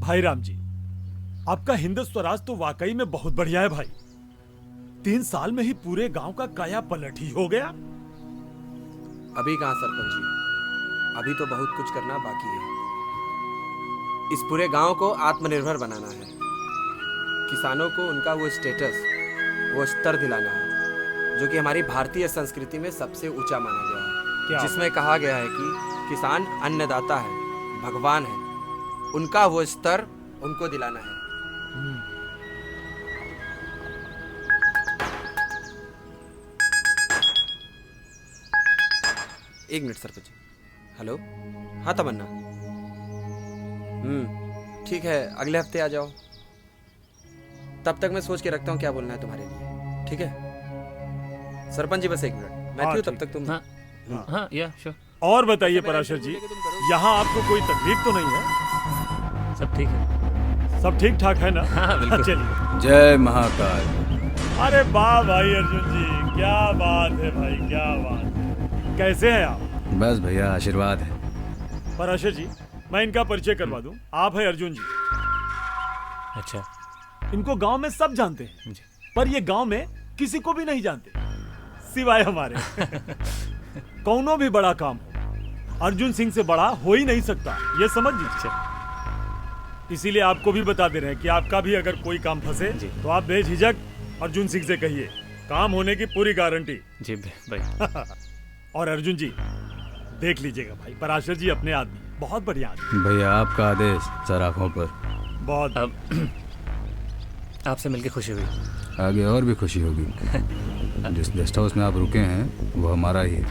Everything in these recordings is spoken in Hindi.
भाई राम जी, आपका हिंद स्वराज तो वाकई में बहुत बढ़िया है भाई। 3 साल में ही पूरे गांव का काया पलट ही हो गया। अभी कहाँ सरपंच जी, अभी तो बहुत कुछ करना बाकी है। इस पूरे गांव को आत्मनिर्भर बनाना है। किसानों को उनका वो स्टेटस, वो स्तर दिलाना है जो कि हमारी भारतीय संस्कृति में सबसे ऊंचा माना गया है, जिसमें कहा गया है कि किसान अन्नदाता है, भगवान है। उनका वो स्तर उनको दिलाना है। एक मिनट सरपंच। हेलो, हाँ तमन्ना। ठीक है, अगले हफ्ते आ जाओ। तब तक मैं सोच के रखता हूँ क्या बोलना है तुम्हारे लिए। ठीक है सरपंच जी, बस 1 मिनट मैं तब तक तुम। हाँ या श्योर। और बताइए पराशर जी, यहाँ आपको कोई तकलीफ तो नहीं है? सब ठीक है, सब ठीक ठाक है ना? हाँ बिल्कुल। चलिए। जय महाकाल। अरे वाह भाई अर्जुन जी, क्या बात है भाई, क्या बात है। कैसे हैं आप? बस भैया आशीर्वाद है। पराशर जी, मैं इनका परिचय करवा दूं। आप है अर्जुन जी। अच्छा। इनको गांव में सब जानते हैं, पर ये गांव में किसी को भी नहीं जानते सिवाय हमारे। कौनो भी बड़ा काम हो, अर्जुन सिंह से बड़ा हो ही नहीं सकता, ये समझ लीजिए। इसीलिए आपको भी बता दे रहे हैं कि आपका भी अगर कोई काम फंसे तो आप बेझिझक अर्जुन सिंह से कहिए, काम होने की पूरी गारंटी। जी भाई। और अर्जुन जी देख लीजिएगा भाई, पराशर जी अपने आदमी, बहुत बढ़िया आदमी। भैया आपका आदेश सर आंखों पर। बहुत। आपसे मिलकर खुशी हुई। आगे और भी खुशी होगी। जिस गेस्ट हाउस में आप रुके हैं वो हमारा ही है।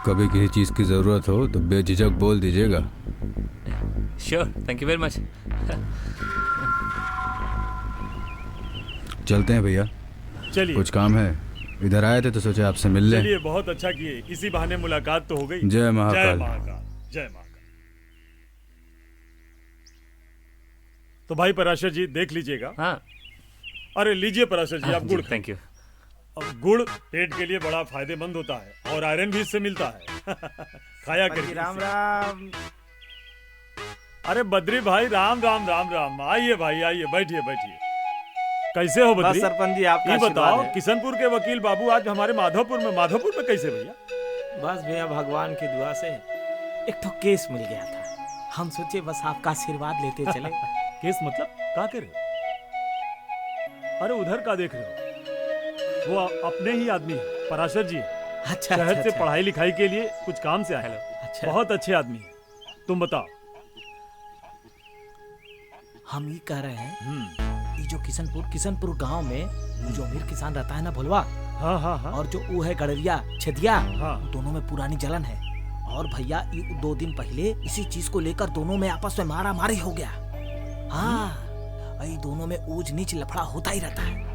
कभी किसी चीज़ की ज़रूरत हो तो बेझिझक बोल दीजिएगा। Sure, thank you very much. चलते हैं भैया, चलिए। कुछ काम है, इधर आए थे तो सोचे आपसे मिल लें। चलिए, बहुत अच्छा किए, इसी बहाने मुलाकात तो हो गई। जय महाकाल। जय महाकाल, जय महाकाल। तो भाई पराशर जी देख लीजिएगा। हाँ। अरे लीजिए पराशर जी, आप गुड़। Thank you. अब गुड़ पेट के लिए बड़ा फायदेमंद होता है और आयरन भी इससे मिलता है। खाया करिए। राम राम। अरे बद्री भाई, राम राम राम राम। आइए भाई, आइए, बैठिए बैठिए। कैसे हो बद्री? सरपंच जी आपका ये बताओ, आशीर्वाद है। किशनपुर के वकील बाबू आज हमारे माधोपुर में कैसे भैया? बस भैया भगवान की दुआ से एक तो केस मिल गया था, हम सोचे बस आपका आशीर्वाद लेते चले। केस मतलब क्या कर रहे हो? अरे उधर का देख रहे हो? वो अपने ही आदमी है, पराशर जी है। अच्छा, शहर अच्छा, से अच्छा। पढ़ाई लिखाई के लिए कुछ काम से आए। अच्छा। बहुत अच्छे आदमी है। तुम बताओ। हम ये कह रहे हैं, ये जो किशनपुर गांव में जो अमीर किसान रहता है ना भोलवा, हाँ हाँ हाँ, और जो वो है गड़रिया छेदिया, हाँ, दोनों में पुरानी जलन है। और भैया 2 दिन पहले इसी चीज को लेकर दोनों में आपस में मारा मारी हो गया। हाँ, ये दोनों में ऊंच नीच लफड़ा होता ही रहता है।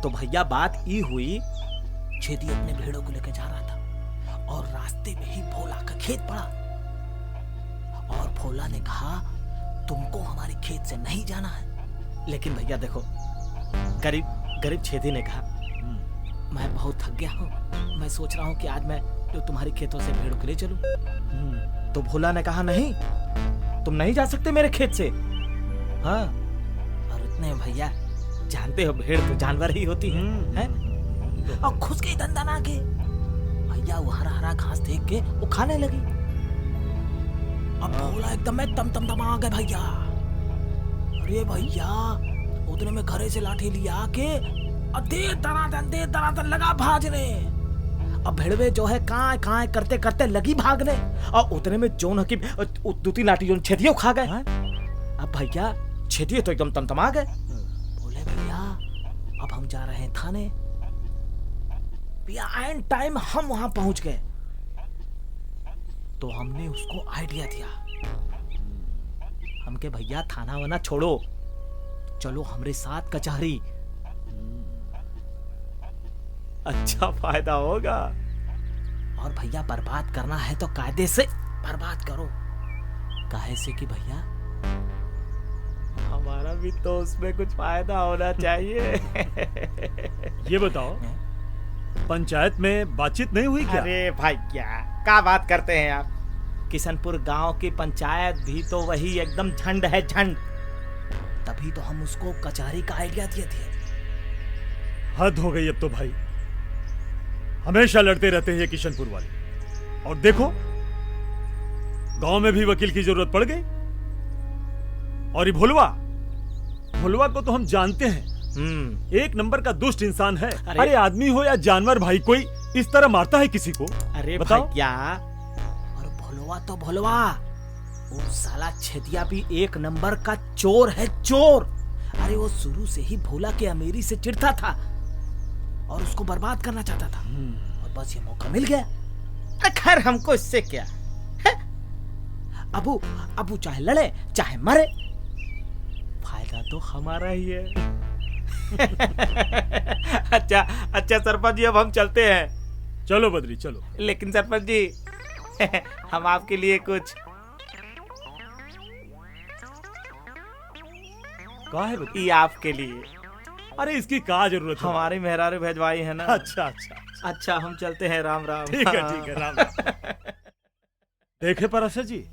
तो भैया बात ये हुई, छेदी अपने भेड़ों को लेकर जा रहा था और रास्ते में ही भोला का खेत पड़ा। और भोला ने कहा तुमको हमारे खेत से नहीं जाना है। लेकिन भैया देखो, गरीब छेदी ने कहा मैं बहुत थक गया हूँ, मैं सोच रहा हूँ कि आज मैं जो तुम्हारे खेतों से भेड़ों के लिए चलूं। तो भोला ने कहा नहीं, तुम नहीं जा सकते मेरे खेत से। हाँ, और उतने भैया जानते हो भेड़ तो जानवर ही होती है? और खुश के दंदन आके भैया वो हरा हरा घास देख के वो खाने लगी। अब भोला एकदम में तम आ गए भैया। अरे भैया उतने में घरे से लाठी लिया के और देर दरादन लगा भाजने। अब भेड़वे जो है काए करते करते लगी भागने, और उतने में जोन की 2-3 लाठी जोन छेदियों खा गए। अब भैया छेदिए तो एकदम तमतमा गए। बोले भैया अब हम जा रहे हैं थाने। भैया एंड टाइम हम वहां पहुंच गए तो हमने उसको आइडिया दिया, हमके भैया थाना वाना छोड़ो, चलो हमरे साथ कचहरी, अच्छा फायदा होगा। और भैया बर्बाद करना है तो कायदे से बर्बाद करो, काहे से कि भैया हमारा भी तो उसमें कुछ फायदा होना चाहिए। ये बताओ, पंचायत में बातचीत नहीं हुई क्या? अरे भैया क्या बात करते हैं आप, किशनपुर गांव की पंचायत भी तो वही एकदम झंड है, झंड। तभी तो हम उसको कचहरी का आइडिया दिए थे। हद हो गई अब तो भाई, हमेशा लड़ते रहते हैं ये किशनपुर वाले। और देखो गांव में भी वकील की जरूरत पड़ गई। और ये भोलवा, भोलवा को तो हम जानते हैं, एक नंबर का दुष्ट इंसान है। अरे आदमी हो या जानवर भाई, कोई इस तरह मारता है किसी को? अरे बताओ। भैया, और भोलवा तो भोलवा, वो साला छेदिया भी एक नंबर का चोर है, चोर। अरे वो शुरू से ही भोला के अमीरी से चिढ़ता था और उसको बर्बाद करना चाहता था, और बस ये मौका मिल गया। खैर हमको इससे क्या है? अबू चाहे लड़े चाहे मरे, फायदा तो हमारा ही है। अच्छा सरपंच जी, अब हम चलते हैं। चलो बद्री चलो। लेकिन सरपंच जी हम आपके लिए कुछ। कहा है बद्री? ये आपके लिए। अरे इसकी क्या जरूरत है? हमारे मेहरारू भेजवाई है ना। अच्छा। अच्छा हम चलते हैं, राम राम। ठीक है राम। देखे पराशर जी,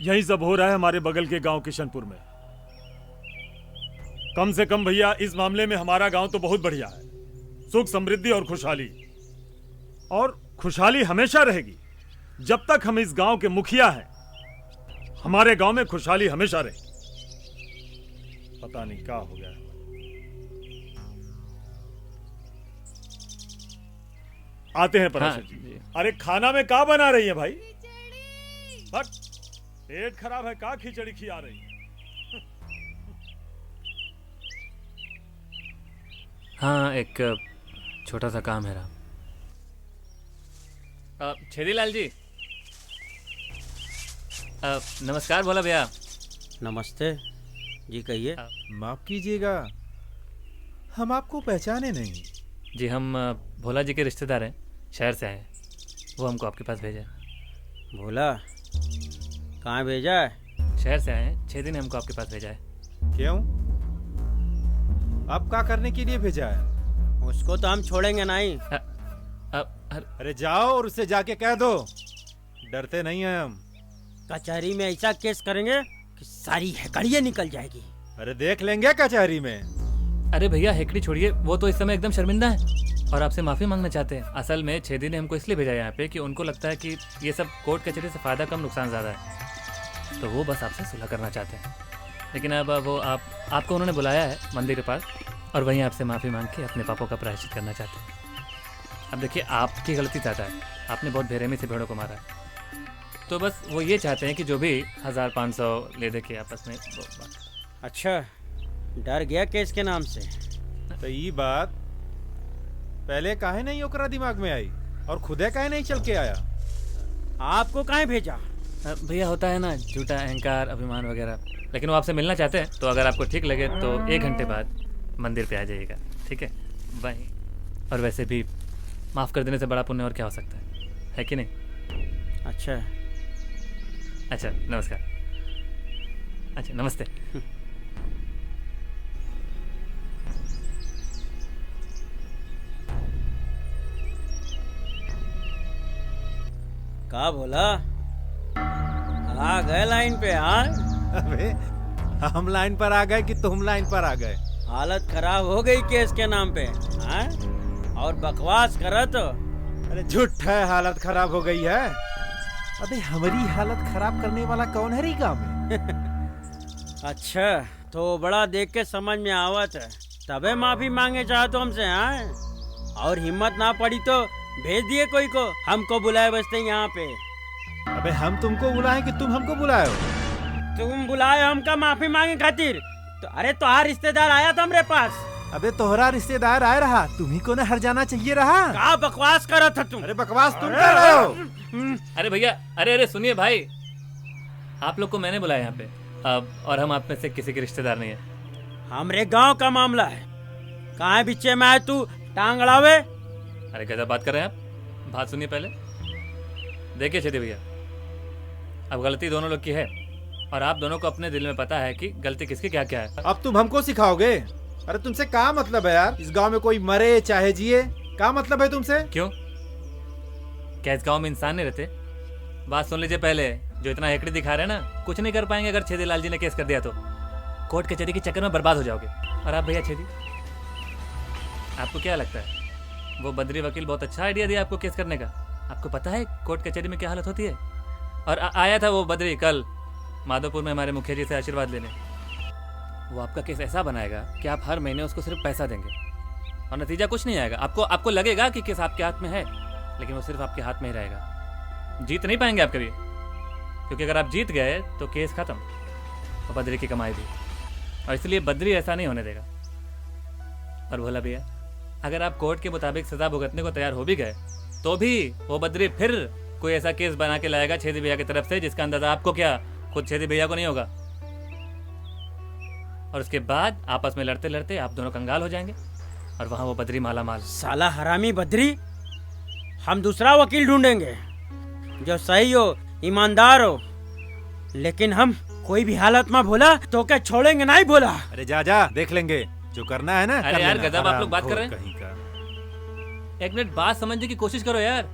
यही सब हो रहा है हमारे बगल के गांव किशनपुर में। कम से कम भैया इस मामले में हमारा गांव तो बहुत बढ़िया है, सुख समृद्धि और खुशहाली। और खुशहाली हमेशा रहेगी जब तक हम इस गांव के मुखिया हैं। हमारे गांव में खुशहाली हमेशा रहेगी। पता नहीं क्या हो गया। आते हैं पराशर हाँ, जी। अरे खाना में क्या बना रही है भाई? बट पेट खराब है, क्या खिचड़ी खिला रही है? हाँ, एक छोटा सा काम है राम। छेदीलाल जी, नमस्कार भोला भैया। नमस्ते जी, कहिए। माफ कीजिएगा, हम आपको पहचाने नहीं। जी हम भोला जी के रिश्तेदार हैं, शहर से आए हैं। वो हमको आपके पास भेजा है। भोला कहाँ भेजा है? शहर से आए हैं, 6 दिन हमको आपके पास भेजा है। क्यों? आप क्या करने के लिए भेजा है? उसको तो हम छोड़ेंगे नहीं। अरे जाओ और उससे जाके कह दो, डरते नहीं हैं हम। कचहरी में ऐसा केस करेंगे कि सारी हैकड़ियाँ निकल जाएगी। अरे देख लेंगे कचहरी में। अरे भैया हेकड़ी छोड़िए, वो तो इस समय एकदम शर्मिंदा है और आपसे माफी मांगना चाहते हैं। असल में 6 दिन ने हमको इसलिए भेजा यहाँ पे कि उनको लगता है कि ये सब कोर्ट कचहरी से फायदा कम नुकसान ज्यादा है, तो वो बस आपसे सुलह करना चाहते हैं। लेकिन अब वो आपको उन्होंने बुलाया है मंदिर के पास, और वहीं आपसे माफी मांग के अपने पापों का प्रायश्चित करना चाहते हैं। अब देखिए आपकी गलती ज्यादा है, आपने बहुत बेरहमी से भेड़ों को मारा है, तो बस वो ये चाहते हैं कि जो भी 1500 ले दे के आपस में वो बात। अच्छा, डर गया केस के नाम से। तो ये बात पहले काहे नहीं ओकरा दिमाग में आई और खुदे काहे नहीं चल के आया? आपको कहाँ भेजा? भैया होता है ना झूठा अहंकार, अभिमान वगैरह। लेकिन वो आपसे मिलना चाहते हैं, तो अगर आपको ठीक लगे तो 1 घंटे बाद मंदिर पे आ जाइएगा, ठीक है? वहीं। और वैसे भी माफ़ कर देने से बड़ा पुण्य और क्या हो सकता है कि नहीं? अच्छा नमस्कार। अच्छा नमस्ते। कहा भोला, आ गए लाइन पे? हाँ, अबे हम लाइन पर आ गए कि तुम लाइन पर आ गए? हालत खराब हो गई केस के नाम पे। हाँ, और बकवास करा तो। अरे झूठ है, हालत खराब हो गई है। अबे हमारी हालत खराब करने वाला कौन है री गाँव में? अच्छा, तो बड़ा देख के समझ में आवत है, तबे माफी मांगे चाहे तो हमसे। हाँ, और हिम्मत ना पड़ी तो भेज दिए कोई को, हमको बुलाए बसते यहाँ पे। अबे हम तुमको बुलाए कि तुम हमको बुलाए हो? तुम बुलाए हमका माफी मांगे खातिर? तो अरे तुम्हारा रिश्तेदार आया था हमरे पास। अबे तोहरा रिश्तेदार आए रहा, तुम्ही को न हर जाना चाहिए रहा। क्या बकवास करा था तुम? अरे बकवास तुम कर रहे हो। अरे भैया, अरे सुनिए भाई, आप लोग को मैंने बुलाया यहाँ पे, और हम आप में से किसी के रिश्तेदार नहीं है। हमरे गांव का मामला है, कहाँ बीचे में आए तू टांग अड़ावे? अरे गजब बात कर रहे हैं आप, बात सुनिए पहले। देखिए छेदी भैया, अब गलती दोनों लोग की है, और आप दोनों को अपने दिल में पता है कि गलती किसकी क्या क्या है। अब तुम हमको सिखाओगे? अरे तुमसे क्या मतलब है यार? इस गांव में कोई मरे चाहे जिए, क्या मतलब है तुमसे? क्यों? क्या इस गांव में इंसान नहीं रहते बात सुन लीजिए पहले। जो इतना हेकड़ी दिखा रहे हैं ना, कुछ नहीं कर पाएंगे अगर छेदी लाल जी ने केस कर दिया तो। कोर्ट कचहरी के चक्कर में बर्बाद हो जाओगे। और आप भैया छेदी, आपको क्या लगता है वो बद्री वकील बहुत अच्छा आइडिया दिया आपको केस करने का? आपको पता है कोर्ट कचहरी में क्या हालत होती है? और आया था वो बद्री कल माधोपुर में हमारे मुखिया जी से आशीर्वाद लेने। वो आपका केस ऐसा बनाएगा कि आप हर महीने उसको सिर्फ पैसा देंगे और नतीजा कुछ नहीं आएगा। आपको लगेगा कि केस आपके हाथ में है, लेकिन वो सिर्फ आपके हाथ में ही रहेगा। जीत नहीं पाएंगे आप कभी, क्योंकि अगर आप जीत गए तो केस खत्म और बद्री की कमाई भी। और इसलिए बद्री ऐसा नहीं होने देगा। और भोला भैया, अगर आप कोर्ट के मुताबिक सजा भुगतने को तैयार हो भी गए तो भी वो बद्री फिर कोई ऐसा केस बना के लाएगा छेदी भैया की तरफ से जिसका अंदाजा आपको क्या, खुद छेदी भैया को नहीं होगा। और उसके बाद आपस में लड़ते लड़ते आप दोनों कंगाल हो जाएंगे और वहां वो बद्री माला माल। साला हरामी बद्री, हम दूसरा वकील ढूंढेंगे जो सही हो, ईमानदार हो, लेकिन हम कोई भी हालत में भोला तो क्या छोड़ेंगे नहीं भोला। अरे जा जा, देख लेंगे जो करना है ना। अरे कर यार लेना, गजब, आप लोग बात कर हरामखोर रहे हैं। कहीं का। एक मिनट बात समझने की कोशिश करो यार।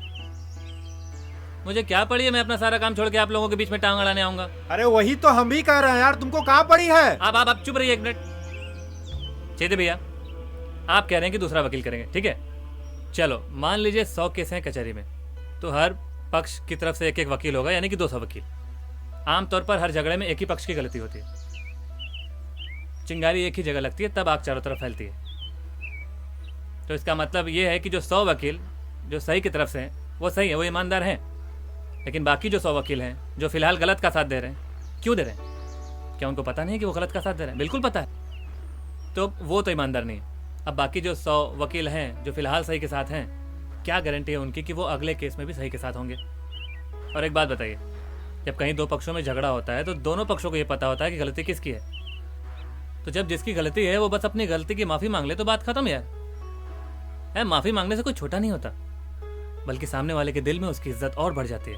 मुझे क्या पड़ी है, मैं अपना सारा काम छोड़ के आप लोगों के बीच में टांग अड़ाने आऊंगा? अरे वही तो हम भी कह रहे हैं यार, तुमको कहाँ पड़ी है? आप चुप रहिए एक मिनट। छेदी भैया, आप कह रहे हैं कि दूसरा वकील करेंगे, ठीक है। चलो मान लीजिए 100 केस हैं कचहरी में, तो हर पक्ष की तरफ से एक एक वकील होगा, यानी कि 200 वकील। आमतौर पर हर झगड़े में एक ही पक्ष की गलती होती है। चिंगारी एक ही जगह लगती है, तब आग चारों तरफ फैलती है। तो इसका मतलब ये है कि जो 100 वकील जो सही की तरफ से हैं वो सही है, वो ईमानदार हैं। लेकिन बाकी जो 100 वकील हैं जो फिलहाल गलत का साथ दे रहे हैं, क्यों दे रहे हैं? क्या उनको पता नहीं है कि वो गलत का साथ दे रहे हैं? बिल्कुल पता है। तो वो तो ईमानदार नहीं है। अब बाकी जो 100 वकील हैं जो फिलहाल सही के साथ हैं, क्या गारंटी है उनकी कि वो अगले केस में भी सही के साथ होंगे? और एक बात बताइए, जब कहीं दो पक्षों में झगड़ा होता है तो दोनों पक्षों को ये पता होता है कि गलती किसकी है। तो जब जिसकी गलती है वो बस अपनी गलती की माफी मांग ले तो बात खत्म यार। माफी मांगने से कोई छोटा नहीं होता, बल्कि सामने वाले के दिल में उसकी इज्जत और बढ़ जाती है।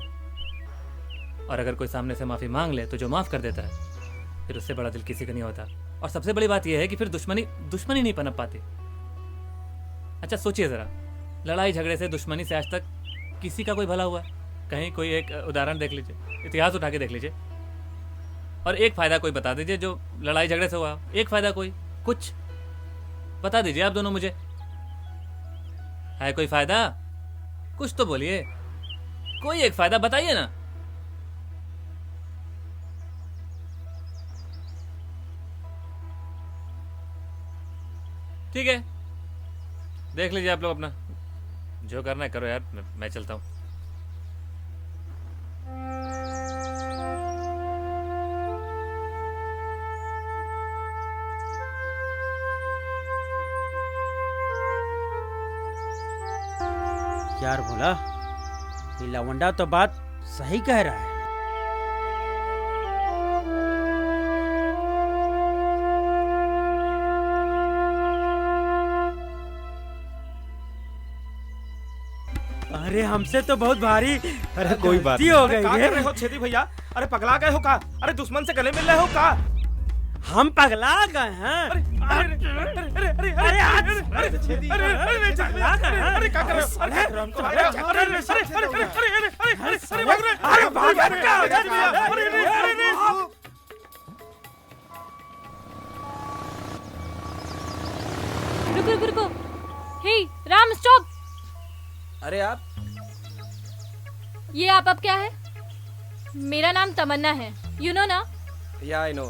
और अगर कोई सामने से माफी मांग ले तो जो माफ कर देता है, फिर उससे बड़ा दिल किसी का नहीं होता। और सबसे बड़ी बात यह है कि फिर दुश्मनी नहीं पनप पाती। अच्छा सोचिए जरा, लड़ाई झगड़े से, दुश्मनी से आज तक किसी का कोई भला हुआ है? कहीं कोई एक उदाहरण देख लीजिए, इतिहास उठा के देख लीजिए, और एक फायदा कोई बता दीजिए जो लड़ाई झगड़े से हुआ। एक फायदा कोई, कुछ बता दीजिए आप दोनों मुझे। है कोई फायदा? कुछ तो बोलिए, कोई एक फायदा बताइए ना। ठीक है, देख लीजिए आप लोग, अपना जो करना है करो यार, मैं चलता हूं। यार भोला, ये लवंडा तो बात सही कह रहा है। अरे हमसे तो बहुत भारी अरे कोई बात गलती नहीं। हो गई क्या है। कर रहे हो छेदी भैया? अरे पगला गए हो का? अरे दुश्मन से गले मिल रहे हो का? हम पगला गए हैं। अरे छेदी, अरे क्या कर रहे हो? अरे भाग रुको रुको रुको, हे राम स्टॉप। अरे आप ये आप अब क्या है? मेरा नाम तमन्ना है, यू नो ना। या आई नो।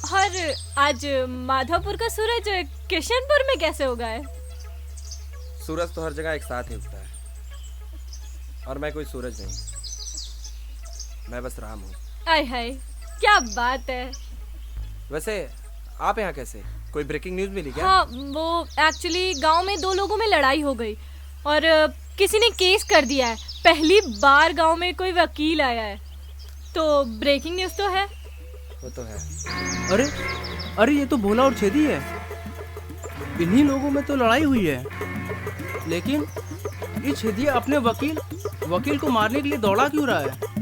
और आज माधवपुर का सूरज किशनपुर में कैसे उगा है? सूरज तो हर जगह एक साथ ही उगता है, और मैं कोई सूरज नहीं, मैं बस राम हूँ। आय हाय, क्या बात है। वैसे आप यहाँ कैसे? कोई ब्रेकिंग न्यूज मिली क्या? हाँ, वो एक्चुअली गांव में 2 लोगों में लड़ाई हो गई और किसी ने केस कर दिया है। पहली बार गांव में कोई वकील आया है, तो ब्रेकिंग न्यूज तो है। वो तो है। अरे ये तो भोला और छेदी है। इन्हीं लोगों में तो लड़ाई हुई है, लेकिन ये छेदिया अपने वकील को मारने के लिए दौड़ा क्यों रहा है?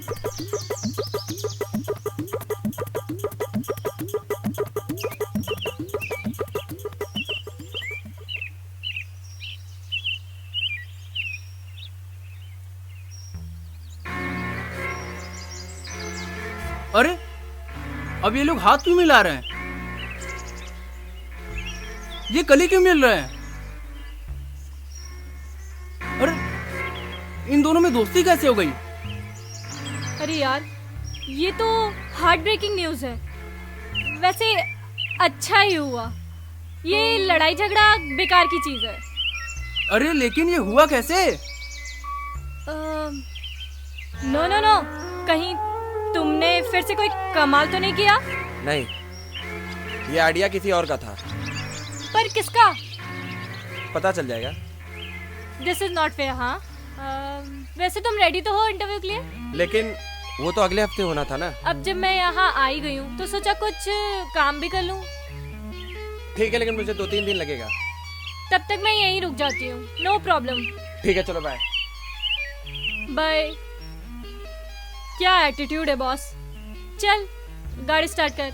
अरे अब ये लोग हाथ क्यों मिला रहे हैं? ये कली क्यों मिल रहे हैं? अरे इन दोनों में दोस्ती कैसे हो गई? अरे यार, ये तो हार्ट ब्रेकिंग न्यूज़ है। वैसे अच्छा ही हुआ, ये लड़ाई झगड़ा बेकार की चीज़ है। अरे लेकिन ये हुआ कैसे? नो नो नो, कहीं तुमने फिर से कोई कमाल तो नहीं किया? नहीं, ये आइडिया किसी और का था। पर किसका? पता चल जाएगा। This is not fair. हाँ, वैसे तुम रेडी तो हो इंटरव्यू के लिए? लेकिन वो तो अगले हफ्ते होना था ना। अब जब मैं यहाँ आई गई हूँ तो सोचा कुछ काम भी कर लूँ। ठीक है, लेकिन मुझे 2-3 दिन लगेगा। तब तक मैं यहीं रुक जाती हूँ, नो प्रॉब्लम। ठीक है, चलो बाय। बाय। क्या एटीट्यूड है बॉस। चल गाड़ी स्टार्ट कर।